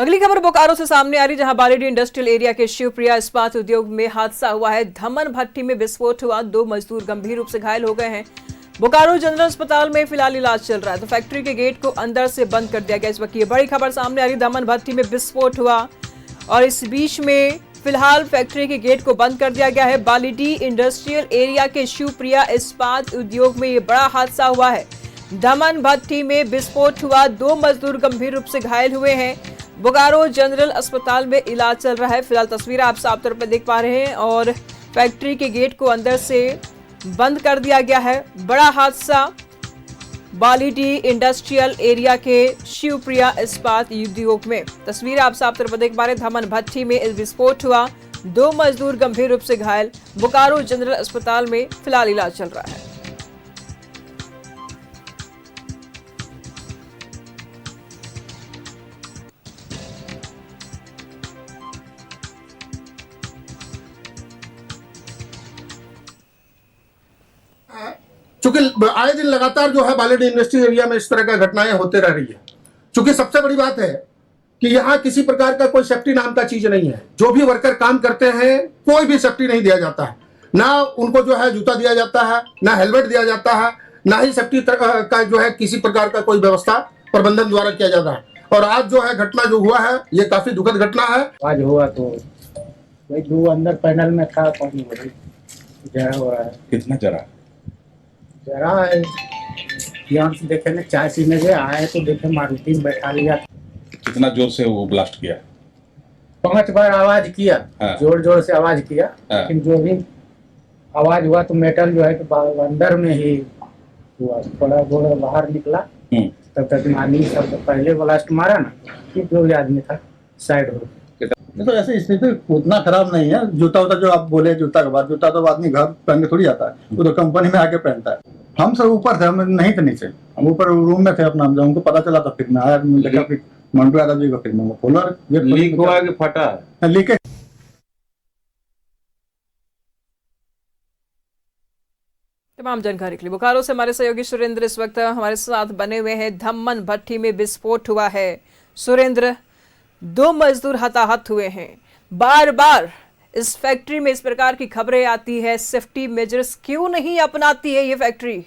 अगली खबर बोकारो से सामने आ रही, जहां बालीडीह इंडस्ट्रियल एरिया के शिवप्रिया इस्पात उद्योग में हादसा हुआ है। धमन भट्टी में विस्फोट हुआ, 2 मजदूर गंभीर रूप से घायल हो गए हैं। बोकारो जनरल अस्पताल में फिलहाल इलाज चल रहा है। तो फैक्ट्री के गेट को अंदर से बंद कर दिया गया। इस वक्त ये बड़ी खबर सामने आ रही, धमन भट्टी में विस्फोट हुआ और इस बीच में फिलहाल फैक्ट्री के गेट को बंद कर दिया गया है। बालीडीह इंडस्ट्रियल एरिया के शिवप्रिया इस्पात उद्योग में ये बड़ा हादसा हुआ है। धमन भट्टी में विस्फोट हुआ, 2 मजदूर गंभीर रूप से घायल हुए हैं। बोकारो जनरल अस्पताल में इलाज चल रहा है। फिलहाल तस्वीर आप साफ तौर पर देख पा रहे हैं और फैक्ट्री के गेट को अंदर से बंद कर दिया गया है। बड़ा हादसा बालीडीह इंडस्ट्रियल एरिया के शिवप्रिया इस्पात उद्योग में। तस्वीर आप साफ तौर पर देख पा रहे हैं। धमन भट्टी में विस्फोट हुआ, 2 मजदूर गंभीर रूप से घायल। बोकारो जनरल अस्पताल में फिलहाल इलाज चल रहा है। चूंकि आए दिन लगातार जो है बालीडीह इंडस्ट्री एरिया में इस तरह का घटनाएं होते रह रही है। चूंकि सबसे बड़ी बात है कि यहाँ किसी प्रकार का कोई सेफ्टी नाम का चीज नहीं है। जो भी वर्कर काम करते हैं कोई भी सेफ्टी नहीं दिया जाता है। ना उनको जो है जूता दिया जाता है, ना हेलमेट दिया जाता है, ना ही सेफ्टी का जो है किसी प्रकार का कोई व्यवस्था प्रबंधन द्वारा किया जाता है। और आज जो है घटना जो हुआ है ये काफी दुखद घटना है। आज हुआ तो भाई 2 अंदर पैनल में था, पानी जरा हो रहा है। कितना जरा है यहाँ से देखे ना, चाय पीने से आए तो देखे मारुति में बैठा लिया। कितना जोर से वो ब्लास्ट किया? 5 बार आवाज किया। हाँ। जोर जोर से आवाज किया। हाँ। लेकिन जो भी आवाज हुआ तो मेटल जो है तो अंदर में ही हुआ, थोड़ा थोड़ा बाहर निकला। तब तक आदमी सब पहले ब्लास्ट मारा ना, फिर जो भी आदमी था साइड हो। तो ऐसी स्थिति उतना खराब नहीं है। जूता उता जो आप बोले, जूता के बाद जूता तो आदमी घर पहन के थोड़ी आता है, वो तो कंपनी में आके पहनता है। हम सब ऊपर थे, हम नहीं थे नीचे, हम ऊपर रूम में थे अपना। जब हमको पता चला तो फिर मैं आया, देखा फिर मंटू यादव जी को, फिर मैं खोला। लीक हुआ कि फटा? लीकेज। तमाम जानकारी के लिए बोकारो से हमारे सहयोगी सुरेंद्र इस वक्त हमारे साथ बने हुए हैं। धमन भट्टी में विस्फोट हुआ है। सुरेंद्र, 2 मजदूर हताहत हुए हैं। बार बार इस फैक्ट्री में इस प्रकार की खबरें आती है, सेफ्टी मेजर्स क्यों नहीं अपनाती है ये फैक्ट्री?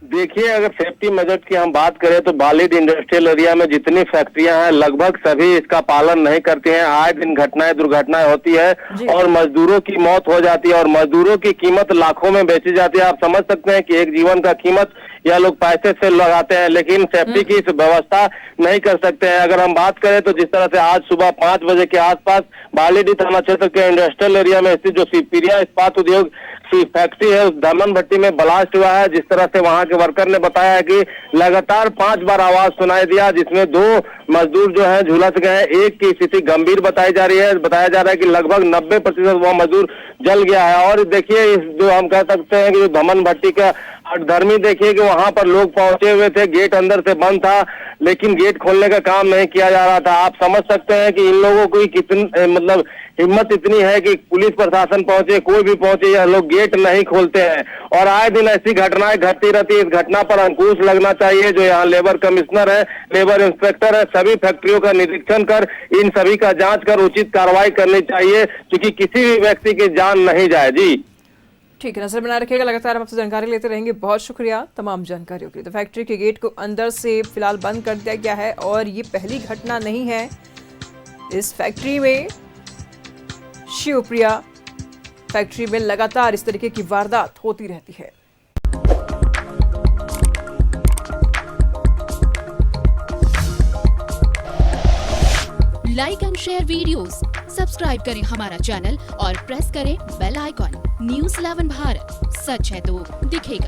देखिए, अगर सेफ्टी मेजर्स की हम बात करें तो बालीडीह इंडस्ट्रियल एरिया में जितनी फैक्ट्रियां हैं लगभग सभी इसका पालन नहीं करती हैं। आए दिन दुर्घटनाएं होती है और मजदूरों की मौत हो जाती है और मजदूरों की कीमत लाखों में बेची जाती है। आप समझ सकते हैं कि एक जीवन का कीमत यह लोग पैसे से लगाते हैं, लेकिन सेफ्टी की इस व्यवस्था नहीं कर सकते हैं। अगर हम बात करें तो जिस तरह से आज सुबह 5 बजे के आसपास बालीडीह थाना क्षेत्र के इंडस्ट्रियल एरिया में स्थित जो शिवप्रिया इस्पात उद्योग फैक्ट्री है उस धमन भट्टी में ब्लास्ट हुआ है। जिस तरह से वहां के वर्कर ने बताया है कि लगातार 5 बार आवाज सुनाई दिया, जिसमें 2 मजदूर जो है झुलस गए हैं। एक की स्थिति गंभीर बताई जा रही है। बताया जा रहा है कि लगभग 90% वह मजदूर जल गया है। और देखिए, इस जो हम कह सकते हैं कि जो धमन भट्टी का हठधर्मी, देखिए कि वहां पर लोग पहुंचे हुए थे, गेट अंदर से बंद था, लेकिन गेट खोलने का काम नहीं किया जा रहा था। आप समझ सकते हैं कि इन लोगों की कितनी मतलब हिम्मत इतनी है कि पुलिस प्रशासन पहुंचे, कोई भी पहुंचे, यह लोग गेट नहीं खोलते हैं। और आए दिन ऐसी घटनाएं घटती रहती है। इस घटना पर अंकुश लगना चाहिए। जो यहाँ लेबर कमिश्नर है, लेबर इंस्पेक्टर है, सभी फैक्ट्रियों का निरीक्षण कर इन सभी का जांच कर उचित कार्रवाई करनी चाहिए, क्योंकि किसी भी व्यक्ति की जान नहीं जाए। जी ठीक है, नजर बनाए रखिएगा। लगातार हम आपसे जानकारी लेते रहेंगे। बहुत शुक्रिया तमाम जानकारियों के लिए। तो फैक्ट्री के गेट को अंदर से फिलहाल बंद कर दिया गया है और ये पहली घटना नहीं है। इस फैक्ट्री में, शिवप्रिया फैक्ट्री में लगातार इस तरीके की वारदात होती रहती है। Like and share videos, subscribe करें हमारा चैनल और प्रेस करें बेल आइकॉन। News 11 भारत, सच है तो दिखेगा।